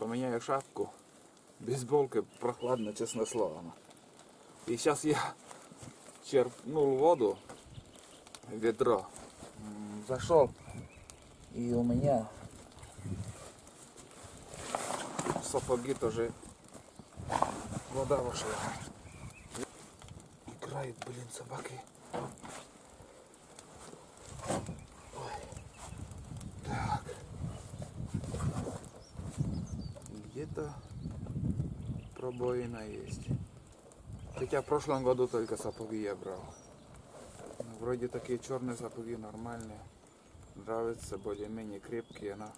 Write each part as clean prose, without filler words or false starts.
Поменяю шапку. Бейсболка прохладно, честное слово. И сейчас я черпнул воду в ведро. Зашел. И у меня сапоги тоже вода вошла. Играют, блин, собаки. Ой. Так. Где-то пробоина есть. Хотя в прошлом году только сапоги я брал. Но вроде такие черные сапоги нормальные. Нравятся, более-менее крепкие, но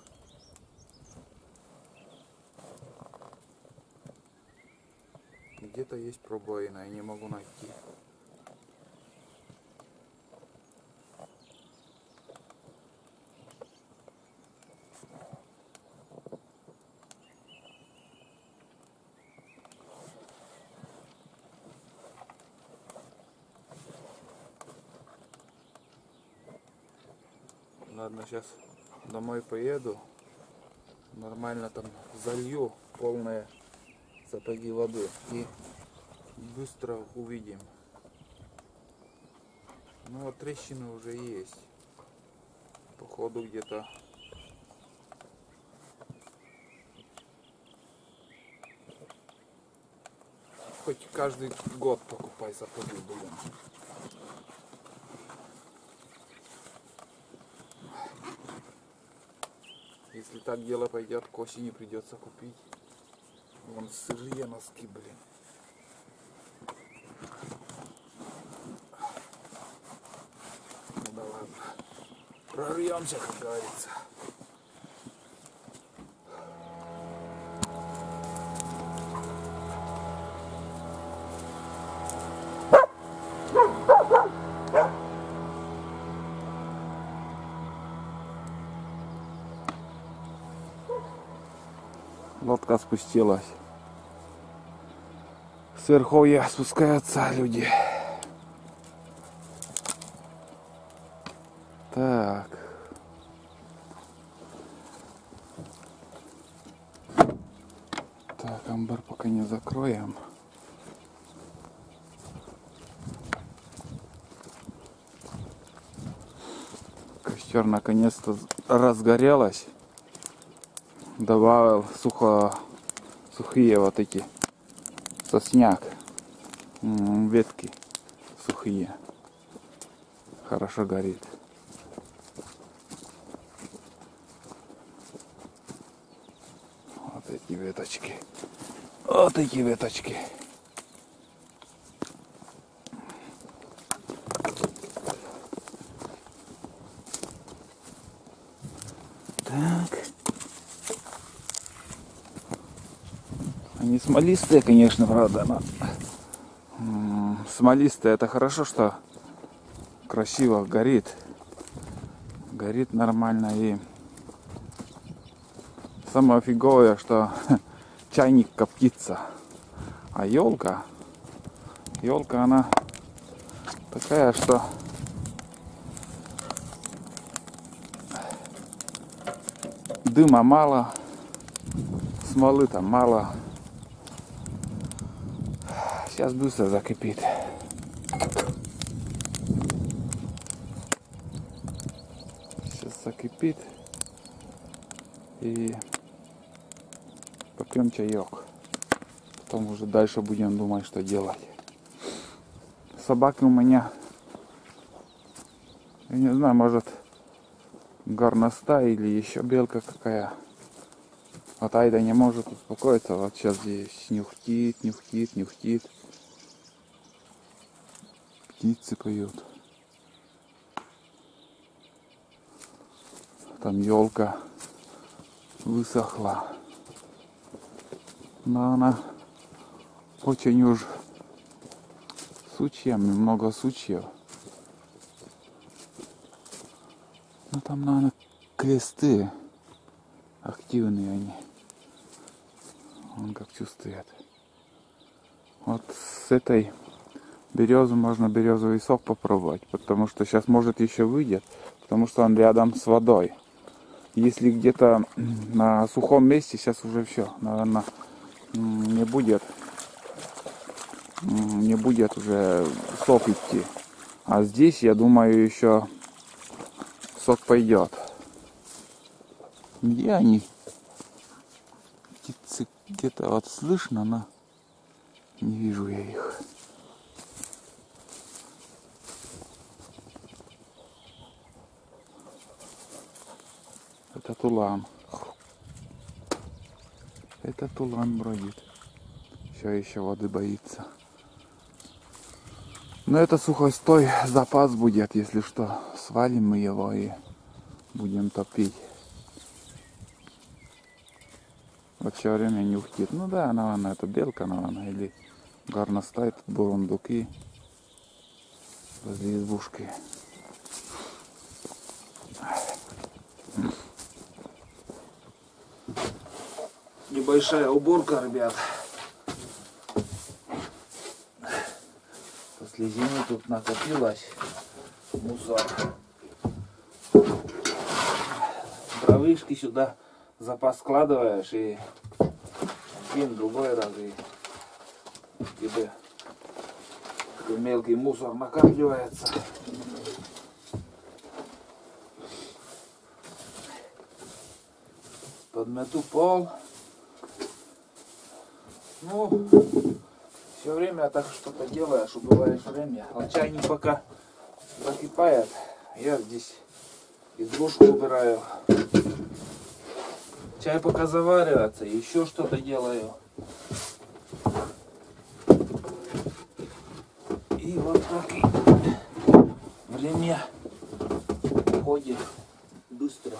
где-то есть пробоина, я не могу найти. Ладно, сейчас домой поеду, нормально там залью полные сапоги воды и быстро увидим. Ну вот трещины уже есть, походу где-то хоть каждый год покупай сапоги, блин. Если так дело пойдет, к осени придется купить. Вон сырые носки, блин. Ну да ладно. Прорвемся, как говорится. Лодка спустилась. С верховья спускаются люди. Так. Так, амбар пока не закроем. Костер наконец-то разгорелась. Добавил сухие вот эти сосняк, ветки сухие, хорошо горит. Вот эти веточки, вот эти веточки. Так. Они смолистые, конечно, правда, но смолистые, это хорошо, что красиво горит. Горит нормально. И самое фиговое, что чайник коптится. А елка она такая, что дыма мало, смолы там мало. Сейчас быстро закипит. Сейчас закипит. И попьем чаек. Потом уже дальше будем думать, что делать. Собаки у меня, я не знаю, может горностай или еще белка какая. Вот Айда не может успокоиться. Вот сейчас здесь нюхтит. Птицы поют. Там елка высохла. Но она очень уж сучьями, много сучьев. Ну там, наверное, кресты. Активные они. Он как чувствует. Вот с этой березы можно березовый сок попробовать, потому что сейчас может еще выйдет, потому что он рядом с водой. Если где-то на сухом месте, сейчас уже все, наверное, не будет уже сок идти. А здесь, я думаю, еще сок пойдет. Где они? Птицы где-то вот слышно, но не вижу я их. Это тулан. Это тулан бродит. Все еще воды боится. Но это сухостой запас будет, если что. Свалим мы его и будем топить. Вот все время нюхтит. Ну да, наверное, это белка, наверное, или горностай, тут бурундуки возле избушки. Небольшая уборка, ребят. После зимы тут накопилось мусор. Дровышки сюда запас складываешь и один другой раз и тебе такой мелкий мусор накапливается. Подмету пол. Ну, все время так что-то делаешь, убиваешь время. А чайник пока закипает. Я здесь избушку убираю. Чай пока заваривается, еще что-то делаю. И вот так и время уходит быстро.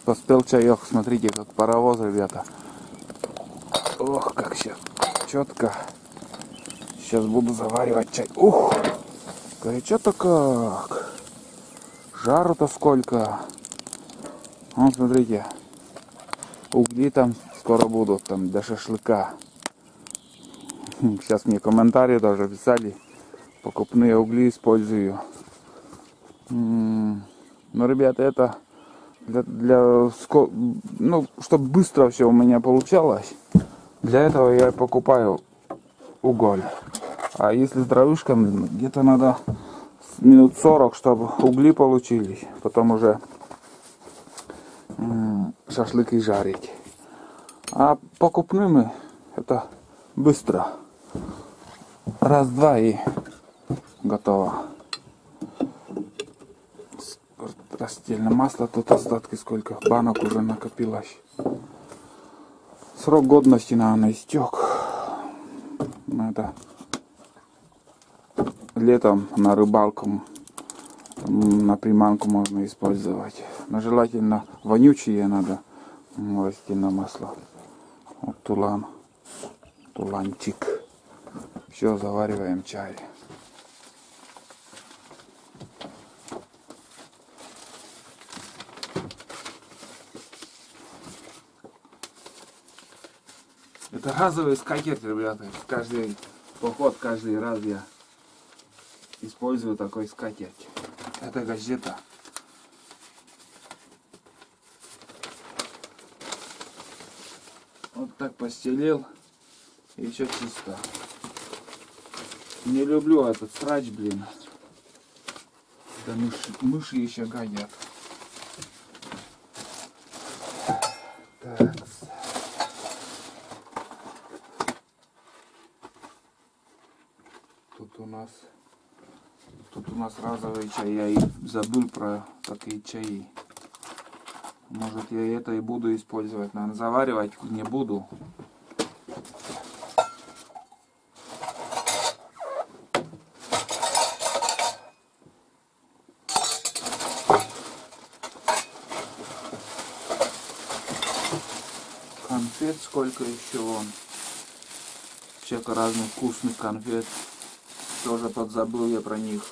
Поспел чаек, смотрите, как паровоз, ребята. Ох, как сейчас четко. Сейчас буду заваривать чай. Ух, горячо-то как. Жару-то сколько. Вот, смотрите. Угли там скоро будут, там до шашлыка. Сейчас мне комментарии даже писали. Покупные угли использую. Ну, ребята, это ну, чтобы быстро все у меня получалось, для этого я покупаю уголь. А если с дровышками, где-то надо минут 40, чтобы угли получились, потом уже шашлыки жарить. А покупными это быстро. Раз-два и готово. Растительное масло, тут остатки сколько, банок уже накопилось. Срок годности, наверное, истек. Надо летом на рыбалку, на приманку можно использовать. Но желательно вонючее надо растительное масло. Вот тулан. Туланчик. Все, завариваем чай. Это газовый скатерть, ребята. Каждый поход, каждый раз я использую такой скатерть. Это газета. Вот так постелил, и все чисто. Не люблю этот срач, блин. Да мыши еще гадят. Так. Тут у нас разовый чай. Я и забыл про такие чаи. Может, я это и буду использовать. Наверное, заваривать не буду. Конфет сколько еще вон. Всяко разных вкусных конфет. Тоже подзабыл я про них.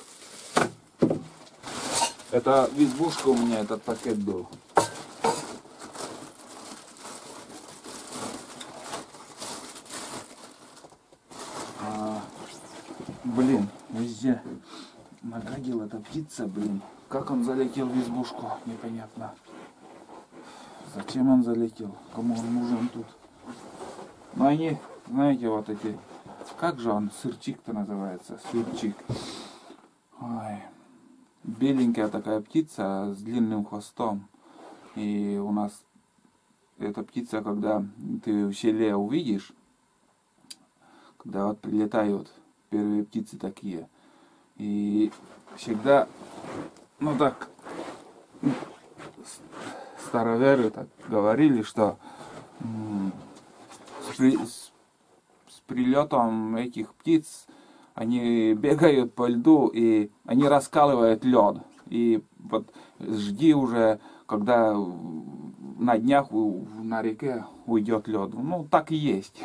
Это в избушке у меня этот пакет был. Блин, везде нагадил эта птица, блин. Как он залетел в избушку, непонятно. Зачем он залетел? Кому он нужен тут? Но они, знаете, вот эти... Как же он, сырчик-то называется? Сырчик. Ой. Беленькая такая птица с длинным хвостом. И у нас эта птица, когда ты в селе увидишь, когда вот прилетают первые птицы такие, и всегда, ну так, староверы так говорили, что с прилетом этих птиц они бегают по льду и они раскалывают лед. И вот жди уже, когда на днях на реке уйдет лед. Ну, так и есть.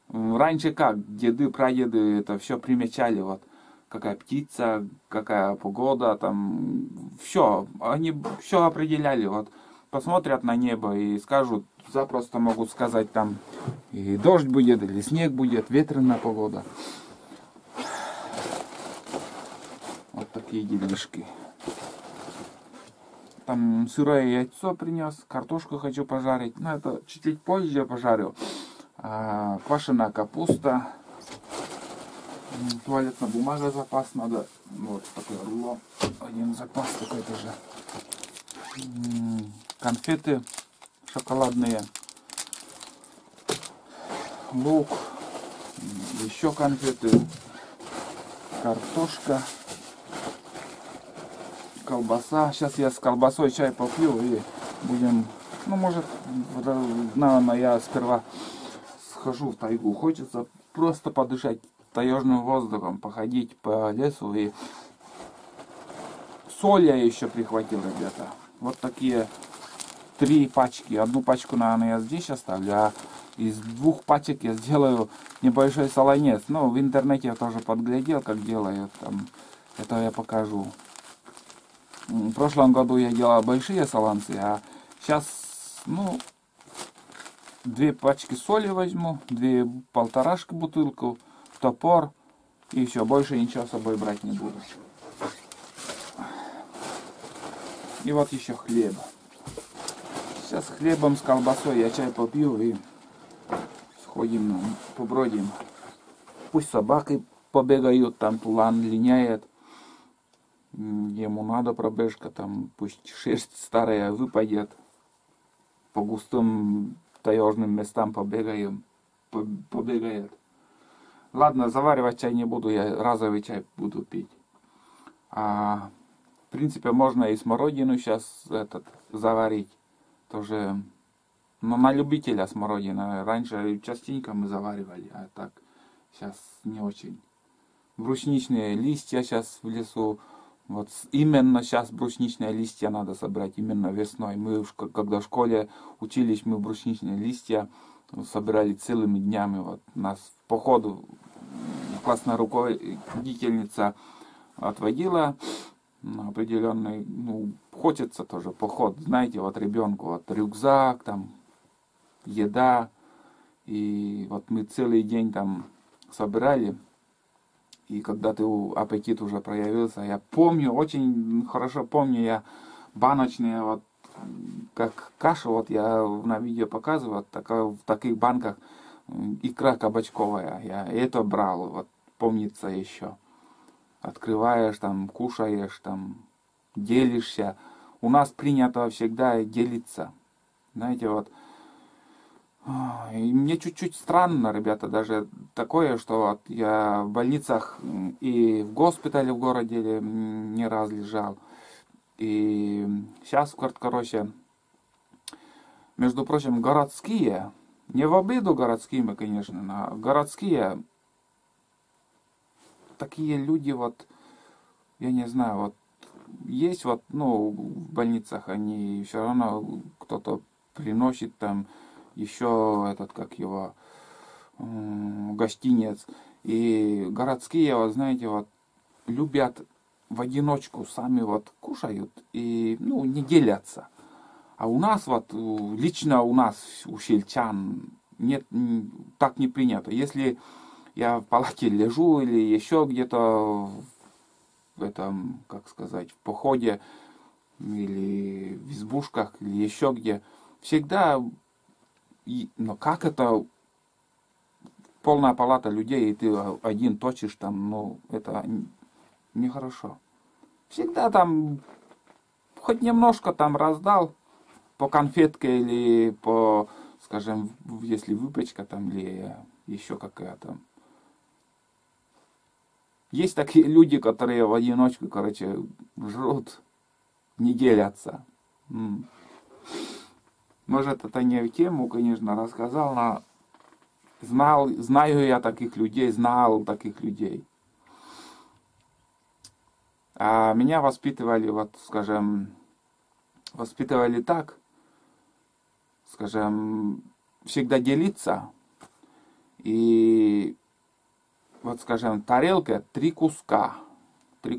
Раньше как, деды, прадеды это все примечали, вот какая птица, какая погода, там все, они все определяли, вот посмотрят на небо и скажут, запросто могут сказать там и дождь будет, или снег будет, ветреная погода. Вот такие делишки. Там сырое яйцо принес, картошку хочу пожарить, но это чуть-чуть позже я пожарю. Квашеная капуста, туалетная бумага, запас надо, вот такой рулон, один запас такой тоже, конфеты шоколадные, лук, еще конфеты, картошка, колбаса. Сейчас я с колбасой чай попью и будем, ну может, наверное, я сперва схожу в тайгу. Хочется просто подышать таежным воздухом, походить по лесу. И соль я еще прихватил, ребята. Вот такие 3 пачки. Одну пачку, наверное, я здесь оставлю, а из 2 пачек я сделаю небольшой солонец. Ну, в интернете я тоже подглядел, как делают. Там, это я покажу. В прошлом году я делал большие солонцы, а сейчас, ну, 2 пачки соли возьму, 2 полторашки бутылку, топор, и все, больше ничего с собой брать не буду. И вот еще хлеб. Сейчас хлебом с колбасой я чай попью и сходим, побродим. Пусть собаки побегают, там тулан линяет. Ему надо пробежка, там пусть шерсть старая выпадет. По густым таежным местам побегает. Ладно, заваривать чай не буду, я разовый чай буду пить. В принципе, можно и смородину сейчас заварить. Тоже, но на любителя смородина. Раньше частенько мы заваривали, а так сейчас не очень. Брусничные листья сейчас в лесу. Вот именно сейчас брусничные листья надо собрать, именно весной. Мы, когда в школе учились, мы брусничные листья собирали целыми днями. Вот нас в походу классная руководительница отводила на определенный, ну, хочется тоже поход, знаете, вот ребенку, вот рюкзак, там, еда, и вот мы целый день там собирали, и когда ты аппетит уже проявился, я помню, очень хорошо помню, я баночные, вот, как каша, вот я на видео показываю, вот в таких банках икра кабачковая, я это брал, вот, помнится еще. Открываешь, там, кушаешь, там, делишься. У нас принято всегда делиться. Знаете, вот. И мне чуть-чуть странно, ребята, даже такое, что вот я в больницах и в госпитале в городе не раз лежал. И сейчас в Карткоросе, между прочим, городские, не в обиду городскими, конечно, но городские такие люди, вот, я не знаю, вот, есть вот, ну, в больницах они все равно кто-то приносит там еще этот, как его, гостинец. И городские, вот, знаете, вот, любят в одиночку, сами вот кушают и, ну, не делятся. А у нас вот, лично у нас, у сельчан, нет, так не принято. Если я в палате лежу или еще где-то в этом, как сказать, в походе или в избушках или еще где, всегда, но как это полная палата людей, и ты один точишь там, ну, это нехорошо. Всегда там хоть немножко там раздал по конфетке или по, скажем, если выпечка там или еще какая-то. Есть такие люди, которые в одиночку, короче, жрут, не делятся. Может, это не в тему, конечно, рассказал, но знаю я таких людей, знал таких людей. А меня воспитывали, вот, скажем, воспитывали так, скажем, всегда делиться. И вот, скажем, тарелка, 3 куска, 3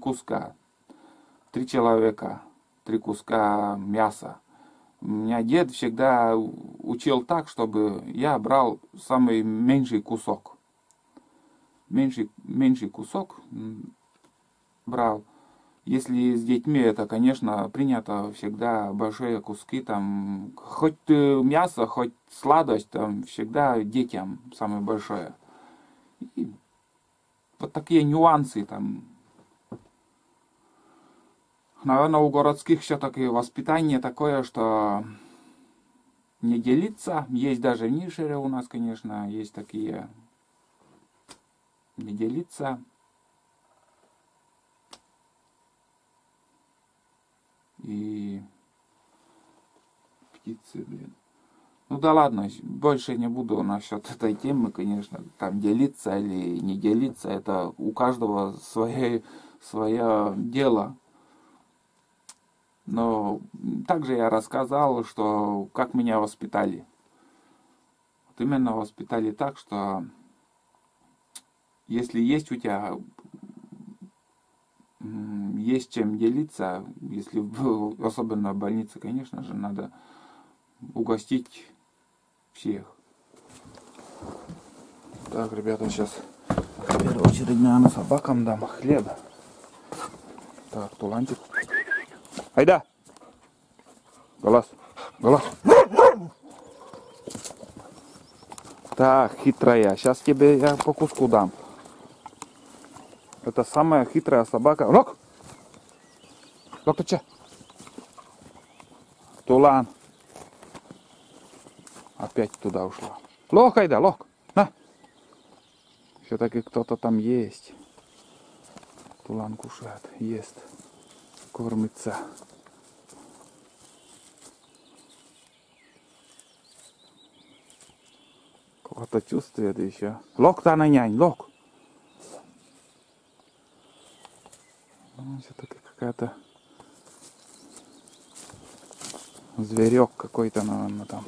человека, 3 куска мяса. У меня дед всегда учил так, чтобы я брал самый меньший кусок. Меньший кусок брал. Если с детьми, это, конечно, принято всегда большие куски, там, хоть мясо, хоть сладость, там, всегда детям самое большое. И вот такие нюансы там. Наверное, у городских все-таки воспитание такое, что не делиться. Есть даже в Нишере у нас, конечно, есть такие не делиться. И птицы, блин. Ну да ладно, больше не буду насчет этой темы, конечно, там делиться или не делиться, это у каждого свое дело. Но также я рассказал, что как меня воспитали. Вот именно воспитали так, что если есть у тебя, есть чем делиться, если особенно в больнице, конечно же, надо угостить всех. Так, ребята, сейчас в первую очередь, наверное, собакам дам хлеб. Так, тулантик. Айда! Голос! Голос! Так, хитрая. Сейчас тебе я по куску дам. Это самая хитрая собака. Лок! Лок, ты че? Тулан. Опять туда ушла. Лок, айда, лок. На. Все-таки кто-то там есть. Тулан кушает, ест. Кормится. Кого-то чувствует еще. Лок-то на нянь, лок. Все-таки какая-то зверек какой-то, наверное, там.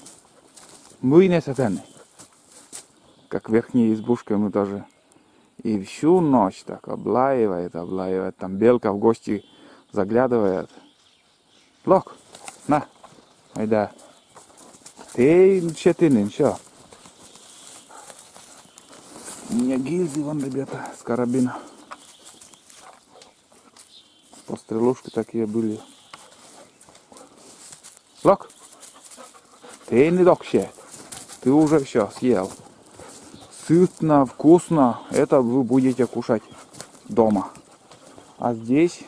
Вынес это. как верхней избушкой мы тоже. И всю ночь так облаивает. Там белка в гости заглядывает. Лок, на, айда. Ты четыре, что? У меня гильзы, вон, ребята, с карабина. Пострелушки такие были. Лок, ты не докще. Ты уже все съел. Сытно, вкусно. Это вы будете кушать дома. А здесь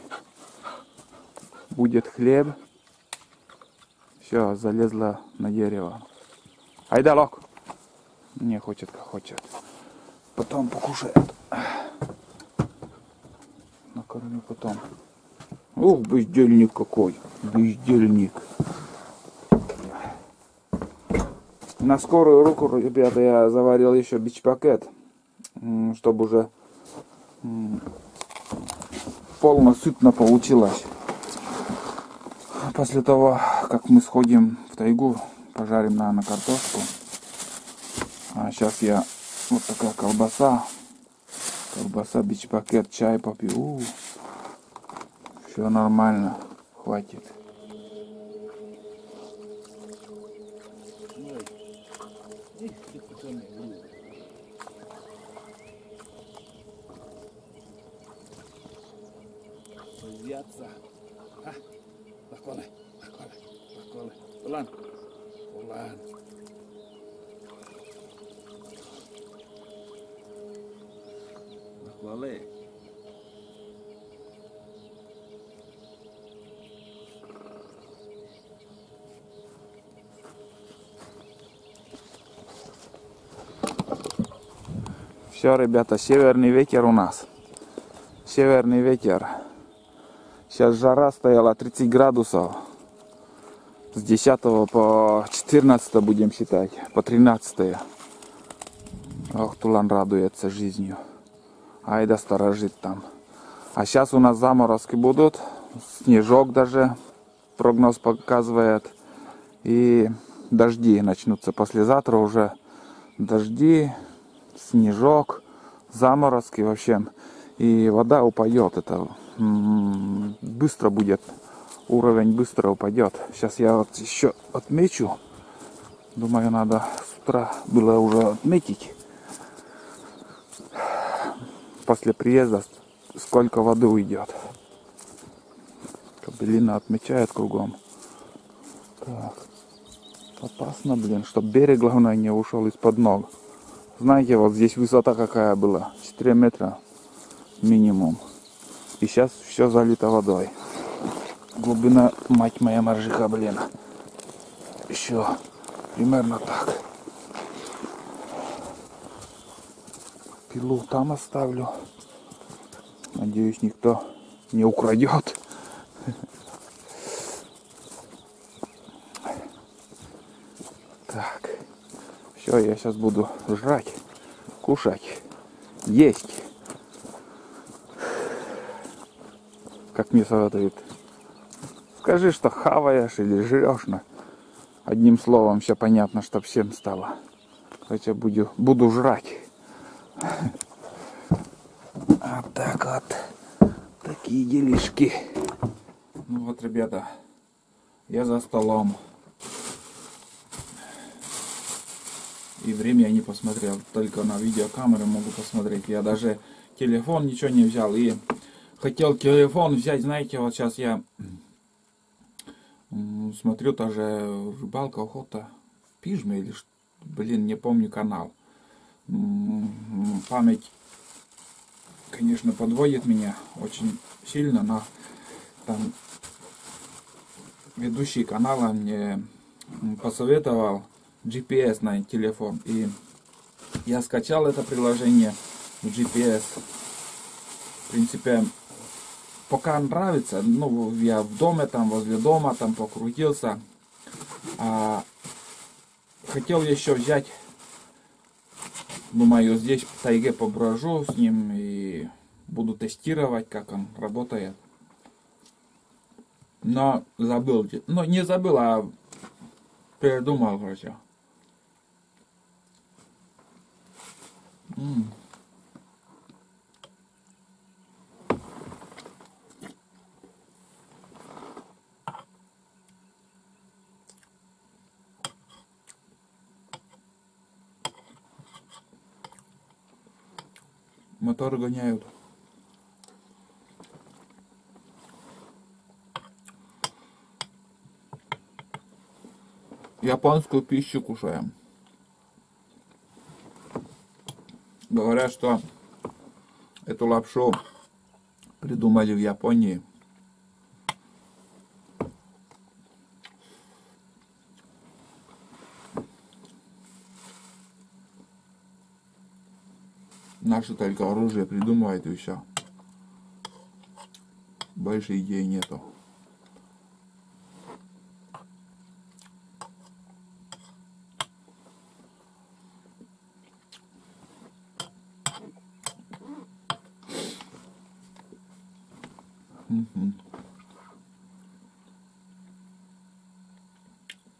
будет хлеб. Все, залезла на дерево. Айда, Лок. Не хочет, как хочет. Потом покушает. Накормлю потом. Ух, бездельник какой. Бездельник. На скорую руку, ребята, я заварил еще бич-пакет, чтобы уже полно-сытно получилось. После того, как мы сходим в тайгу, пожарим, наверное, картошку. А сейчас я вот такая колбаса, бич-пакет, чай попью. Все нормально, хватит. Взяться. Bakole. Ulan. Bakole. Все, ребята, северный ветер у нас. Северный ветер. Сейчас жара стояла 30 градусов. С 10 по 14 будем считать. По 13. Ох, Тулан радуется жизнью. Айда сторожит там. А сейчас у нас заморозки будут. Снежок даже прогноз показывает. И дожди начнутся. Послезавтра уже дожди, снежок, заморозки вообще. И вода упадет. Это быстро будет. Уровень быстро упадет. Сейчас я вот еще отмечу. Думаю, надо с утра было уже отметить. После приезда сколько воды уйдет. Кабелина отмечает кругом. Так. Опасно, блин, чтобы берег, главное, не ушел из-под ног. Знаете, вот здесь высота какая была? 4 метра минимум. И сейчас все залито водой. Глубина, мать моя моржиха, блин. Еще примерно так. Пилу там оставлю. Надеюсь, никто не украдет. Так. Все, я сейчас буду жрать, кушать, есть. Как мне советуют. Скажи, что хаваешь или жрешь. Одним словом, все понятно, чтобы всем стало. Хотя буду жрать. Вот так вот. Такие делишки. Ну вот, ребята. Я за столом. И время я не посмотрел. Только на видеокамеры могу посмотреть. Я даже телефон ничего не взял. И хотел телефон взять. Знаете, вот сейчас я смотрю тоже рыбалка, охота, пижма или что, блин, не помню канал. Память, конечно, подводит меня очень сильно, но там ведущий канала мне посоветовал GPS на телефон. И я скачал это приложение GPS. В принципе, пока нравится, ну, я в доме, там, возле дома, там, покрутился. Хотел еще взять, думаю, здесь в тайге поброжу с ним и буду тестировать, как он работает. Но забыл, ну, не забыл, а передумал, короче. Мотор гоняют. Японскую пищу кушаем. Говорят, что эту лапшу придумали в Японии. Наши только оружие придумывают и все. Больше идей нету.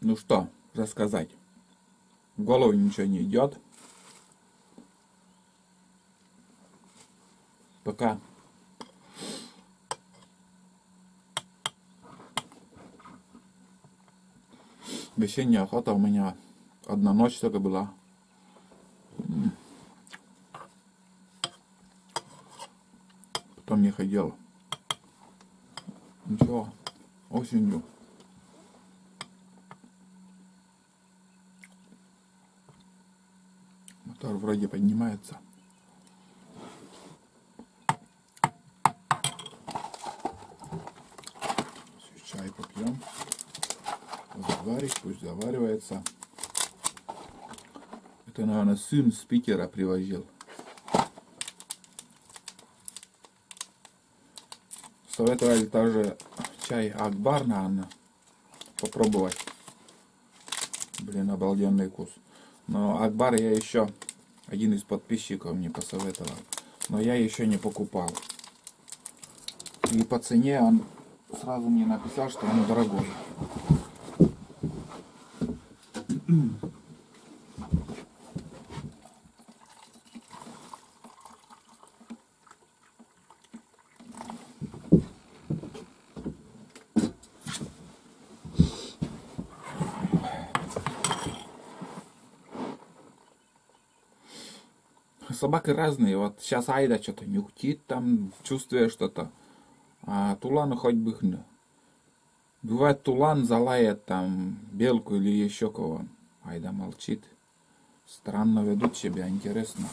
Ну что рассказать? В голову ничего не идет. Пока. Весенняя охота у меня одна ночь только была. Потом не ходил. Ничего, осенью. Мотор вроде поднимается. Чай попьем. Заварить, пусть заваривается. Это, наверное, сын с Питера привозил. Советовали также чай Акбар, наверное, попробовать. Блин, обалденный вкус. Но Акбар я еще, один из подписчиков мне посоветовал. Но я еще не покупал. И по цене он сразу мне написал, что он дорогой. Собаки разные. Вот сейчас Айда что-то нюхтит, там чувствует что-то. А Тулан хоть бы хны. Бывает, Тулан залает там белку или еще кого. Айда молчит. Странно ведут себя, интересно.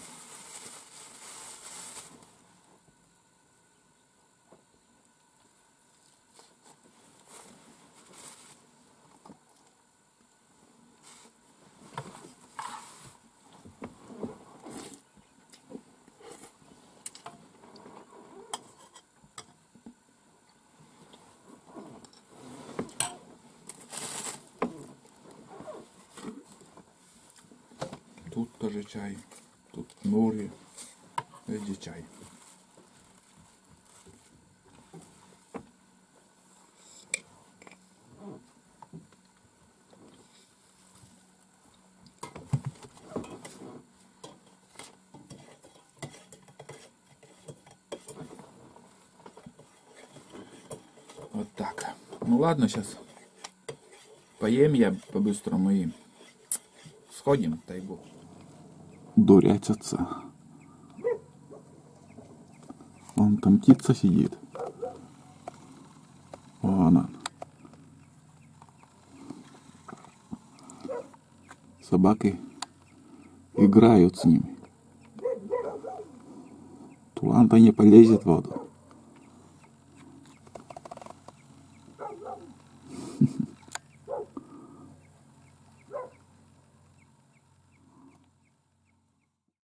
Тут тоже чай, тут нури, везде чай. Вот так. Ну ладно, сейчас поем я по-быстрому и сходим в тайгу. Дурятятся. Вон там птица сидит. Вон он. Собаки играют с ними. Тулан-то не полезет в воду.